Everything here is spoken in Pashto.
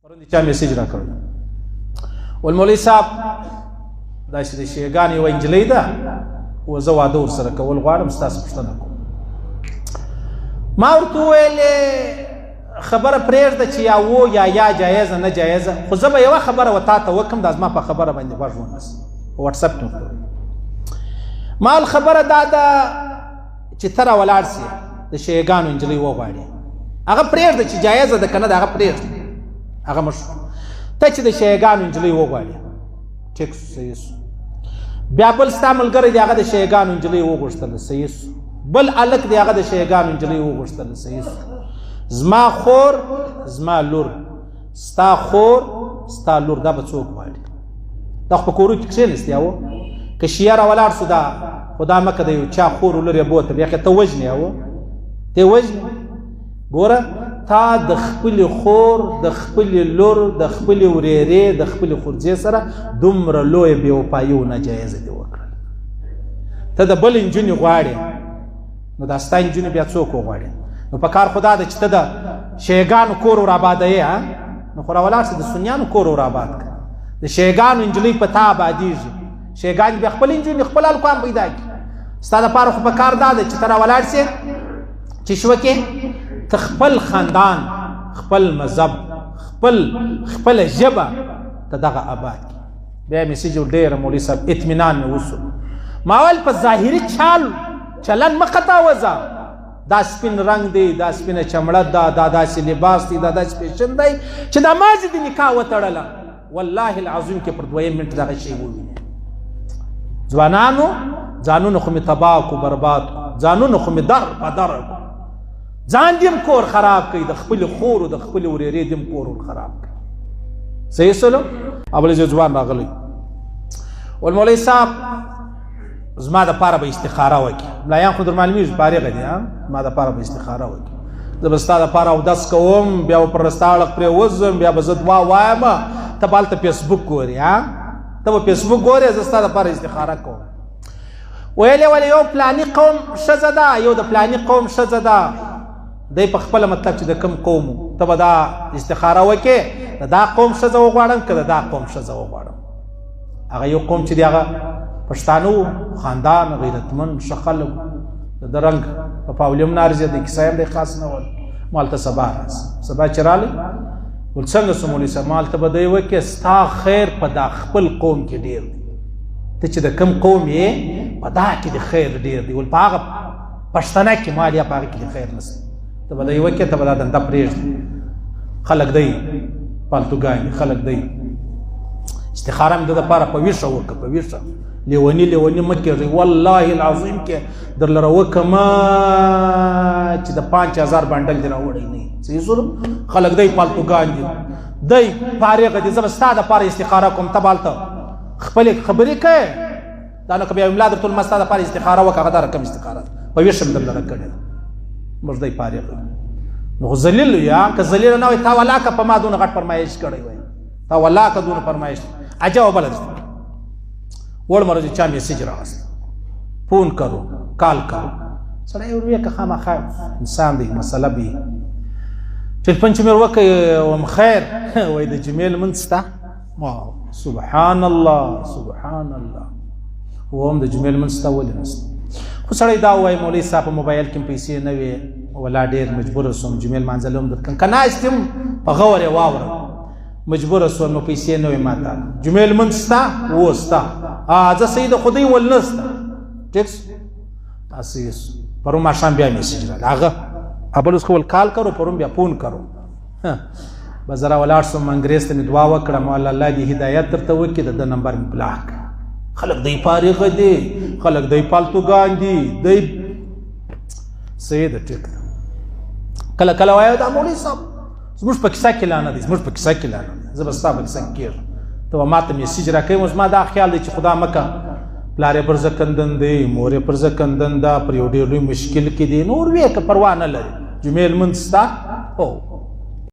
پرون چا میسج را کړل ول مولوی صاحب دا چې د شیګان یو انجلۍ ده و زه واده ورسره کول غواړم ستاسو پوښتنه کوم ما ورته وویلې خبره پرېږده چې یا و یا جایزه نه جایزه خو زه به یوه خبره و تا ته وکړم دا زما په خبره باندې غوږ ونیسه په وټساپ کې ما خبره دا ده چې ته راولاړ سې د شیګانو نجلۍ وغواړې هغه پرېږده چې جایزه ده که نه ده هغه پرېږده هغه مشو ته چې د شیګانو نجلۍ وغواړې ټیک صحیح سو بیا بل ستا ملګری دی هغه د شیګانو نجلۍ وغوښتله صحیح سو بل هلک دی هغه د شیګانو نجلۍ وغوښتله صحیح سو زما خور زما لور ستا خور ستا لور دا به څوک غواړي دا خو په کورو کې کښېنستې هو که شیه راولاړ سو دا خو دا مکه د یو چا خور و لور یې بوتل یقې ته وژنې هو ته یې وژنې ګوره تا د خپلې خور د خپلې لور د خپلې ورېرې د خپلې خورجې سره دومره لویه بې وفایي و ناجایزه دې وکړل ته د بل نجونې غواړې نو دا ستا نجونې بیا څوک وغواړې نو په کار خو دا ده چې ته د شیګانو کور ورآبادوې نو خو راولاړ سه د سنیانو کور ورآباد کړه د شیګانو نجلۍ په تا آبادېږي شیګانې بیا خپل نجونې خپل هلکان پیدا کړي ستا دپاره خو په کار دا ده چې ته راولاړ سې چې شوکې ته خپل خاندان خپل مذهب خپل ژبه ته دغه آباد کړي بیا یې میسج ډېره مولوي صاحب اطمینان مې وسو ما ویل په ظاهري چلن مه خطاوځه دا سپین رنگ دی دا سپینه چمړه ده دا داسې لباس دی دا داسې فیشن دی چې دا مازې د نکاح وتړله والله العظیم کې پر دویم منټ دغه شی ووینې ځوانانو ځانونه خو مې تباه کړو برباد کړو ځانونه خو مې در په در کړو ځان دې هم کور خراب کوي د خپلې خور د خپلې ورېرې دې هم کور خراب کوي صحیح سلو ابل ځوان راغلی ول مولوي صاحب زما دپاره به استخاره وکړي ملایان خو در معلومیږي فارغه دي زما دپاره به استخاره وکړي زه به ستا دپاره اودس کوم بیا به پر رستاړق پرېوځم بیا به زه دعا وایم ته به هلته فیسبوک ګورې ته به فیسبوک ګورې زه ستا دپاره استخاره کوم ویلې ولې یو فلاني قوم ښځه ده یو د فلاني قوم ښځه ده دی په خپله مطلب چې د کوم قوم ته به دا استخاره وکړې د دا قوم ښځه وغواړم که د دا قوم ښځه وغواړم هغه یو قوم چې دی هغه پښتانه خاندان غیرتمند ښه خلک د رنګ په پاولیم نه ارزي د کیسه هم دی خاص نه ول ما هلته سبا راسه سبا چې رالی ول څنګه سو مولوي صاحب ما هلته به دی وکړې ستا خیر په دا خپل قوم کې ډېر دی ته چې د کوم قوم یې په دا کې د خیر ډېر دی ول په هغه پښتنه کې مال یا په هغه کې د خیر نشته ته به دی وکړې ته به دا دنده پرېږدي خلک دی پالتوګان خلک دی استخاره مې د دپاره په ویښه وکړه په ویښه لیونی مه کېږئ والله العظیم کې در لره وکړمه چې د 5000 بنډل دې راوړی نه صحیح سولو خلک دی پالتوګان دي دی فارغه دي زه به ستا دپاره استخاره کوم ته به هلته خپلې خبرې کوې دا نه که بیا املا درته ما ستا دپاره استخاره وکړه هغه دا رقم استخاره په ویښه مې در لره کړې ده موږ دی فارغه نو خو ذلیل یا که ذلیل نه وای تا ولاکه په ما دونه غټ فرمایش کړی وای تا ولاکه دونه فرمایش عجب بله درته وړ مرضی چا میسج راوست فون کرو کال کرو سړی ورویه که خامخا انسان دی مسله بي چې پنځه مې وکړم خیر وای د جمیل منځ شته سبحان الله سبحان الله هم د جمیل منځ شته ولې نشته خو سړی دا وایي مولوي صاحب په موبایل کې پیسې نه وې ولا ډېر مجبوره سوم جمیل مانځلی هم درکړم که ناست یم په غور یې واورم مجبوره سوم نو پیسې نه وې ماته جمیل منځ شته و شته زه صحیح د خدای ول نشته ټیک تاسې پرون ماښام بیا میسج راغی هغه بل اوس خو ول کال کرو پرون بیا فون کرو به زه راولاړ سوم انګریز ته مې دعا وکړه ماله الله دې هدایت درته وکړي د ده نمبر مې بلاک خلک دی فارغه دي خلک دی پالتوګان دي دی صحیح ده ټیک ده کله کله وایو دا مولوي صاحب زموږ په کیسه کې لا نه دی زموږ په کیسه کې لا نه دی زه به ستا په کیسه کې کېږم ته به ما ته میسج راکوې اوس ما دا خیال دی چې خدا مکه پلار یې پر زه کندن دی مور یې پر زه کندن ده پر یو ډېر لوی مشکل کې دی نور ویې که پروا نه لري جمیل منځ ستا هو